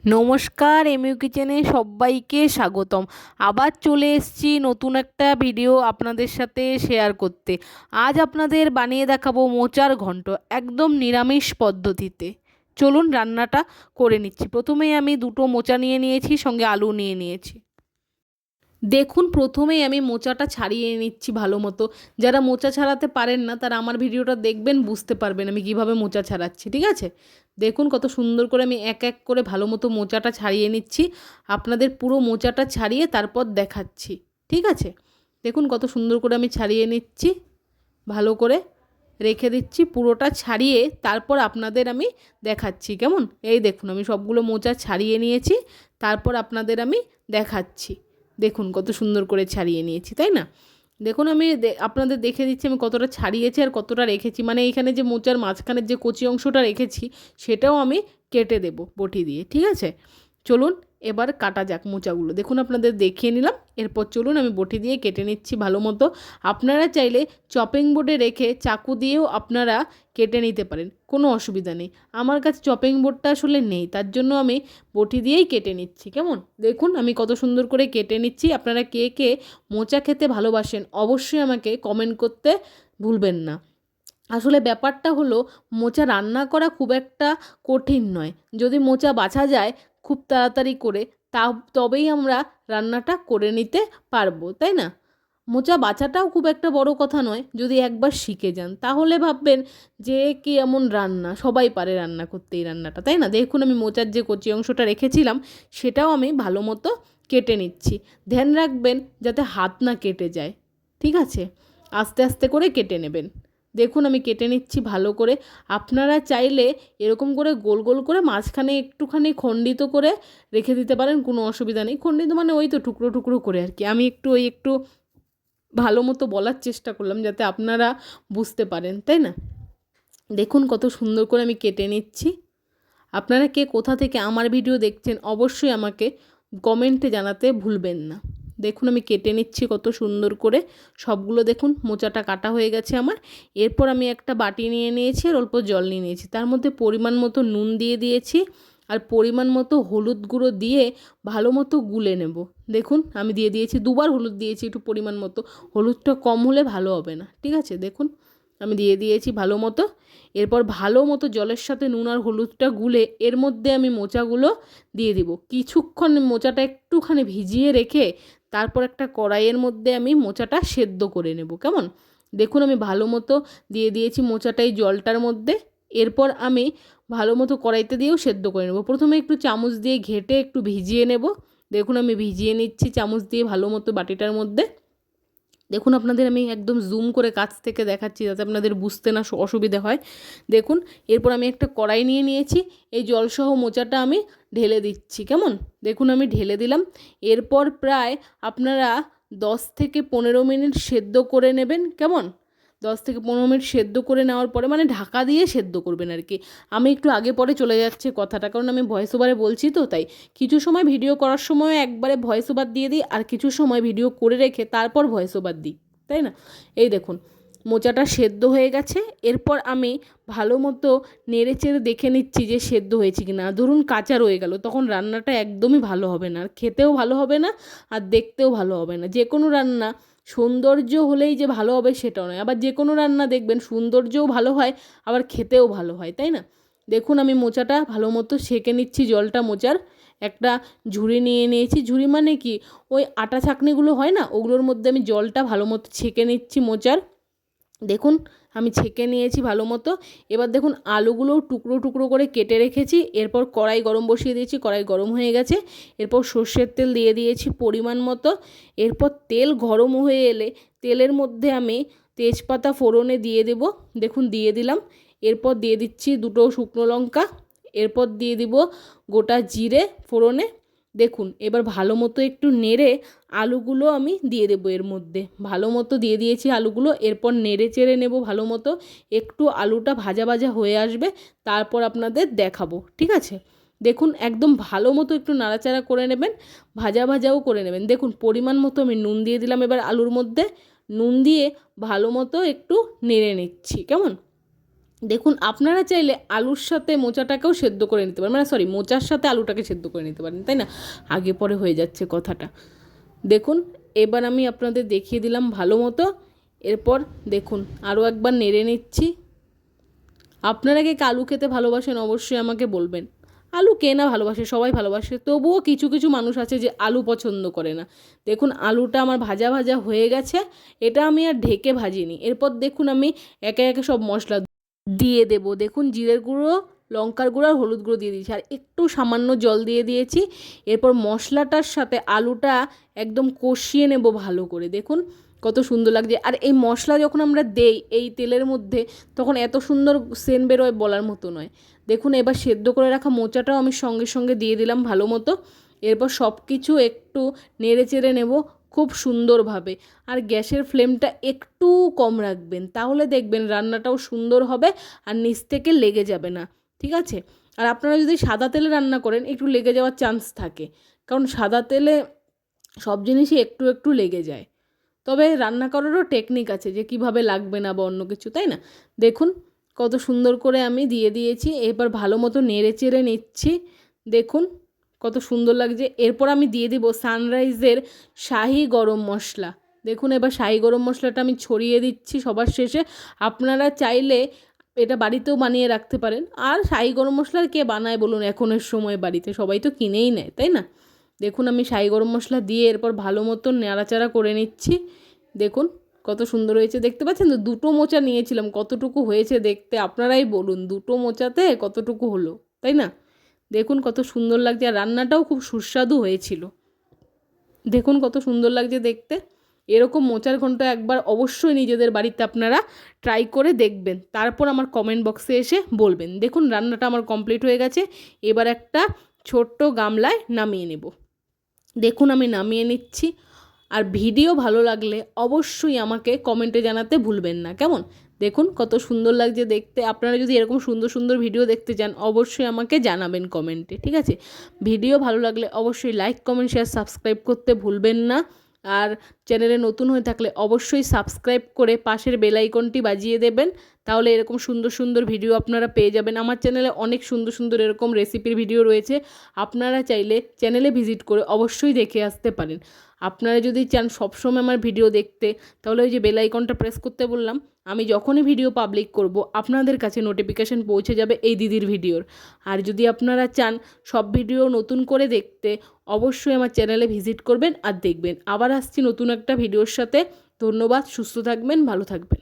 নমস্কার, এমইউ কিচেনে সবাইকে স্বাগতম। আবার চলে এসেছি নতুন একটা ভিডিও আপনাদের সাথে শেয়ার করতে। আজ আপনাদের বানিয়ে দেখাবো মোচার ঘন্ট, একদম নিরামিষ পদ্ধতিতে। চলুন রান্নাটা করে নিচ্ছি। প্রথমেই আমি দুটো মোচা নিয়ে নিয়েছি, সঙ্গে আলু নিয়ে নিয়েছি। দেখুন, প্রথমেই আমি মোচাটা ছাড়িয়ে নিচ্ছি ভালো মতো। যারা মোচা ছাড়াতে পারেন না তারা আমার ভিডিওটা দেখবেন, বুঝতে পারবেন আমি কিভাবে মোচা ছাড়াচ্ছি। ঠিক আছে, দেখুন কত সুন্দর করে আমি এক এক করে ভালো মতো মোচাটা ছাড়িয়ে নিচ্ছি। আপনাদের পুরো মোচাটা ছাড়িয়ে তারপর দেখাচ্ছি। ঠিক আছে, দেখুন কত সুন্দর করে আমি ছাড়িয়ে নিচ্ছি, ভালো করে রেখে দিচ্ছি। পুরোটা ছাড়িয়ে তারপর আপনাদের আমি দেখাচ্ছি। কেমন, এই দেখুন আমি সবগুলো মোচা ছাড়িয়ে নিয়েছি, তারপর আপনাদের আমি দেখাচ্ছি। দেখুন কত সুন্দর করে ছাড়িয়ে নিয়েছি, তাই না? দেখুন আমি আপনাদের দেখে দিচ্ছি আমি কতটা ছাড়িয়েছি আর কতটা রেখেছি। মানে এইখানে যে মোচার মাঝখানের যে কচি অংশটা রেখেছি সেটাও আমি কেটে দেব বটি দিয়ে। ঠিক আছে, চলুন এবার কাটা যাক মোচাগুলো। দেখুন আপনাদের দেখিয়ে নিলাম, এরপর চলুন আমি বটি দিয়ে কেটে নিচ্ছি ভালো মতো। আপনারা চাইলে চপিং বোর্ডে রেখে চাকু দিয়েও আপনারা কেটে নিতে পারেন, কোনো অসুবিধা নেই। আমার কাছে চপিং বোর্ডটা আসলে নেই, তার জন্য আমি বটি দিয়েই কেটে নিচ্ছি। কেমন, দেখুন আমি কত সুন্দর করে কেটে নিচ্ছি। আপনারা কে কে মোচা খেতে ভালোবাসেন অবশ্যই আমাকে কমেন্ট করতে ভুলবেন না। আসলে ব্যাপারটা হলো, মোচা রান্না করা খুব একটা কঠিন নয়। যদি মোচা বাছা যায় খুব তাড়াতাড়ি করে, তবেই আমরা রান্নাটা করে নিতে পারবো, তাই না? মোচা বাছাটাও খুব একটা বড় কথা নয়, যদি একবার শিখে যান তাহলে ভাববেন যে কি এমন রান্না, সবাই পারে রান্না করতে এই রান্নাটা, তাই না? দেখুন আমি মোচার যে কচি অংশটা রেখেছিলাম সেটাও আমি ভালো মতো কেটে নিচ্ছি। ধ্যান রাখবেন যাতে হাত না কেটে যায়। ঠিক আছে, আস্তে আস্তে করে কেটে নেবেন। দেখুন আমি কেটে নিচ্ছি ভালো করে। আপনারা চাইলে এরকম করে গোল গোল করে মাঝখানে একটুখানি খণ্ডিত করে রেখে দিতে পারেন, কোনো অসুবিধা নেই। খণ্ডিত মানে ওই তো টুকরো টুকরো করে আর কি। আমি একটু ভালো মতো বলার চেষ্টা করলাম যাতে আপনারা বুঝতে পারেন, তাই না? দেখুন কত সুন্দর করে আমি কেটে নিচ্ছি। আপনারা কে কোথা থেকে আমার ভিডিও দেখছেন অবশ্যই আমাকে কমেন্টে জানাতে ভুলবেন না। দেখুন আমি কেটে নিচ্ছি কত সুন্দর করে সবগুলো। দেখুন মোচাটা কাটা হয়ে গেছে আমার। এরপর আমি একটা বাটি নিয়ে নিয়েছি আর অল্প জল নিয়ে নিয়েছি, তার মধ্যে পরিমাণ মতো নুন দিয়ে দিয়েছি আর পরিমাণ মতো হলুদ গুঁড়ো দিয়ে ভালো মতো গুলে নেব। দেখুন আমি দিয়ে দিয়েছি, দুবার হলুদ দিয়েছি একটু পরিমাণ মতো, হলুদটা কম হলে ভালো হবে না। ঠিক আছে, দেখুন আমি দিয়ে দিয়েছি ভালো মতো। এরপর ভালো মতো জলের সাথে নুন আর হলুদটা গুলে এর মধ্যে আমি মোচাগুলো দিয়ে দিব। কিছুক্ষণ মোচাটা একটুখানি ভিজিয়ে রেখে তারপর একটা কড়াইয়ের মধ্যে আমি মোচাটা সেদ্ধ করে নেব। কেমন, দেখুন আমি ভালো মতো দিয়ে দিয়েছি মোচাটা এই জলটার মধ্যে। এরপর আমি ভালো মতো কড়াইতে দিয়েও সেদ্ধ করে নেব। প্রথমে একটু চামচ দিয়ে ঘেঁটে একটু ভিজিয়ে নেব। দেখুন আমি ভিজিয়ে নিচ্ছি চামচ দিয়ে ভালো মতো বাটিটার মধ্যে। দেখুন আপনাদের আমি একদম জুম করে কাছ থেকে দেখাচ্ছি যাতে আপনাদের বুঝতে না অসুবিধে হয়। দেখুন এরপর আমি একটা কড়াই নিয়ে নিয়েছি, এই জলসহ মোচাটা আমি ঢেলে দিচ্ছি। কেমন, দেখুন আমি ঢেলে দিলাম। এরপর প্রায় আপনারা 10 থেকে 15 মিনিট সেদ্ধ করে নেবেন। কেমন, 10 থেকে 15 মিনিট সেদ্ধ করে নেওয়ার পরে মানে ঢাকা দিয়ে সেদ্ধ করবেন আর কি। আমি একটু আগে পরে চলে যাচ্ছে কথাটা, কারণ আমি ভয়েস ওভারে বলছি তো, তাই কিছু সময় ভিডিও করার সময় একবারে ভয়েস ওভার দিয়ে দিই আর কিছু সময় ভিডিও করে রেখে তারপর ভয়েস ওভার দিই, তাই না? এই দেখুন মোচাটা সেদ্ধ হয়ে গেছে। এরপর আমি ভালো মতো নেড়ে চেড়ে দেখে নিচ্ছি যে সেদ্ধ হয়েছে কি না। ধরুন কাঁচা রয়ে গেল, তখন রান্নাটা একদমই ভালো হবে না, আর খেতেও ভালো হবে না আর দেখতেও ভালো হবে না। যে কোনো রান্না সৌন্দর্য হলেই যে ভালো হবে সেটাও নয়, আবার যে কোনো রান্না দেখবেন সৌন্দর্যও ভালো হয় আবার খেতেও ভালো হয়, তাই না? দেখুন আমি মোচাটা ভালো মতো সেঁকে নিচ্ছি জলটা মোচার। একটা ঝুড়ি নিয়ে নিয়েছি, ঝুড়ি মানে কি ওই আটা ছাঁকনিগুলো হয় না, ওগুলোর মধ্যে আমি জলটা ভালো মতো ছেঁকে নিচ্ছি মোচার। দেখুন আমি ছেঁকে নিয়েছি ভালো মতো। এবার দেখুন আলুগুলোও টুকরো টুকরো করে কেটে রেখেছি। এরপর কড়াই গরম বসিয়ে দিয়েছি, কড়াই গরম হয়ে গেছে। এরপর সর্ষের তেল দিয়ে দিয়েছি পরিমাণ মতো। এরপর তেল গরম হয়ে এলে তেলের মধ্যে আমি তেজপাতা ফোড়নে দিয়ে দেব। দেখুন দিয়ে দিলাম। এরপর দিয়ে দিচ্ছি দুটো শুকনো লঙ্কা। এরপর দিয়ে দিব গোটা জিরে ফোড়নে। দেখুন এবার ভালো মতো একটু নেড়ে আলুগুলো আমি দিয়ে দেবো এর মধ্যে। ভালো মতো দিয়ে দিয়েছি আলুগুলো। এরপর নেড়ে চেড়ে নেব ভালো মতো, একটু আলুটা ভাজা ভাজা হয়ে আসবে তারপর আপনাদের দেখাবো। ঠিক আছে, দেখুন একদম ভালো মতো একটু নাড়াচাড়া করে নেবেন, ভাজা ভাজাও করে নেবেন। দেখুন পরিমাণ মতো আমি নুন দিয়ে দিলাম এবার আলুর মধ্যে। নুন দিয়ে ভালো মতো একটু নেড়ে নিচ্ছি। কেমন, দেখুন আপনারা চাইলে আলুর সাথে মোচাটাকেও সেদ্ধ করে নিতে পারেন, মানে সরি মোচার সাথে আলুটাকে সেদ্ধ করে নিতে পারেন, তাই না? আগে পরে হয়ে যাচ্ছে কথাটা। দেখুন এবার আমি আপনাদের দেখিয়ে দিলাম ভালো মতো। এরপর দেখুন আরও একবার নেড়ে নিচ্ছি। আপনারা কে আলু খেতে ভালোবাসেন অবশ্যই আমাকে বলবেন। আলু কে না ভালোবাসে, সবাই ভালোবাসে, তবুও কিছু কিছু মানুষ আছে যে আলু পছন্দ করে না। দেখুন আলুটা আমার ভাজা ভাজা হয়ে গেছে, এটা আমি আর ঢেকে ভাজিনি। এরপর দেখুন আমি একে একে সব মশলা দিয়ে দেবো। দেখুন জিরের গুঁড়ো, লঙ্কার গুঁড়ো আর হলুদ গুঁড়ো দিয়ে দিয়েছি, আর একটু সামান্য জল দিয়ে দিয়েছি। এরপর মশলাটার সাথে আলুটা একদম কষিয়ে নেব ভালো করে। দেখুন কত সুন্দর লাগছে, আর এই মশলা যখন আমরা দেই এই তেলের মধ্যে তখন এত সুন্দর সেন্ট বেরোয় বলার মতো নয়। দেখুন এবার সেদ্ধ করে রাখা মোচাটাও আমি সঙ্গে সঙ্গে দিয়ে দিলাম ভালো মতো। এরপর সব কিছু একটু নেড়ে চেড়ে নেব খুব সুন্দরভাবে, আর গ্যাসের ফ্লেমটা একটু কম রাখবেন, তাহলে দেখবেন রান্নাটাও সুন্দর হবে আর নিচ থেকে লেগে যাবে না, ঠিক আছে? আর আপনারা যদি সাদা তেলে রান্না করেন একটু লেগে যাওয়ার চান্স থাকে, কারণ সাদা তেলে সব জিনিসই একটু একটু লেগে যায়। তবে রান্না করারও টেকনিক আছে যে কিভাবে লাগবে না বা অন্য কিছু, তাই না? দেখুন কত সুন্দর করে আমি দিয়ে দিয়েছি, এবার ভালো মতো নেড়ে চেড়ে নিচ্ছি। দেখুন কত সুন্দর লাগছে। এরপর আমি দিয়ে দিব সানরাইজের শাহি গরম মশলা। দেখুন এবার শাহি গরম মশলাটা আমি ছড়িয়ে দিচ্ছি সবার শেষে। আপনারা চাইলে এটা বাড়িতেও বানিয়ে রাখতে পারেন। আর শাহি গরম মশলা কে বানায় বলুন এখনের সময় বাড়িতে, সবাই তো কিনেই নেয়, তাই না? দেখুন আমি শাহি গরম মশলা দিয়ে এরপর ভালো মতো নাড়াচাড়া করে নিচ্ছি। দেখুন কত সুন্দর হয়েছে, দেখতে পাচ্ছেন তো? দুটো মোচা নিয়েছিলাম, কতটুকু হয়েছে দেখতে আপনারাই বলুন, দুটো মোচাতে কতটুকু হলো, তাই না? দেখুন কত সুন্দর লাগছে, আর রান্নাটাও খুব সুস্বাদু হয়েছিল। দেখুন কত সুন্দর লাগছে দেখতে। এরকম মোচার ঘন্ট একবার অবশ্যই নিজেদের বাড়িতে আপনারা ট্রাই করে দেখবেন, তারপর আমার কমেন্ট বক্সে এসে বলবেন। দেখুন রান্নাটা আমার কমপ্লিট হয়ে গেছে, এবার একটা ছোট্ট গামলায় নামিয়ে নেব। দেখুন আমি নামিয়ে নিচ্ছি। আর ভিডিও ভালো লাগলে অবশ্যই আমাকে কমেন্টে জানাতে ভুলবেন না, কেমন? দেখুন কত সুন্দর লাগছে দেখতে। আপনারা যদি এরকম সুন্দর সুন্দর ভিডিও দেখতে চান অবশ্যই আমাকে জানাবেন কমেন্টে, ঠিক আছে? ভিডিও ভালো লাগলে অবশ্যই লাইক কমেন্ট শেয়ার সাবস্ক্রাইব করতে ভুলবেন না। আর চ্যানেলে নতুন হয়ে থাকলে অবশ্যই সাবস্ক্রাইব করে পাশের বেল আইকনটি বাজিয়ে দেবেন, তাহলে এরকম সুন্দর সুন্দর ভিডিও আপনারা পেয়ে যাবেন। আমার চ্যানেলে অনেক সুন্দর সুন্দর এরকম রেসিপির ভিডিও রয়েছে, আপনারা চাইলে চ্যানেলে ভিজিট করে অবশ্যই দেখে আসতে পারেন। আপনারা যদি চান সবসময় আমার ভিডিও দেখতে, তাহলে ওই যে বেল আইকনটা প্রেস করতে বললাম, আমি যখনই ভিডিও পাবলিক করব আপনাদের কাছে নোটিফিকেশান পৌঁছে যাবে এই দিদির ভিডিওর। আর যদি আপনারা চান সব ভিডিও নতুন করে দেখতে অবশ্যই আমার চ্যানেলে ভিজিট করবেন আর দেখবেন। আবার আসছি নতুন একটা ভিডিওর সাথে। ধন্যবাদ, সুস্থ থাকবেন, ভালো থাকবেন।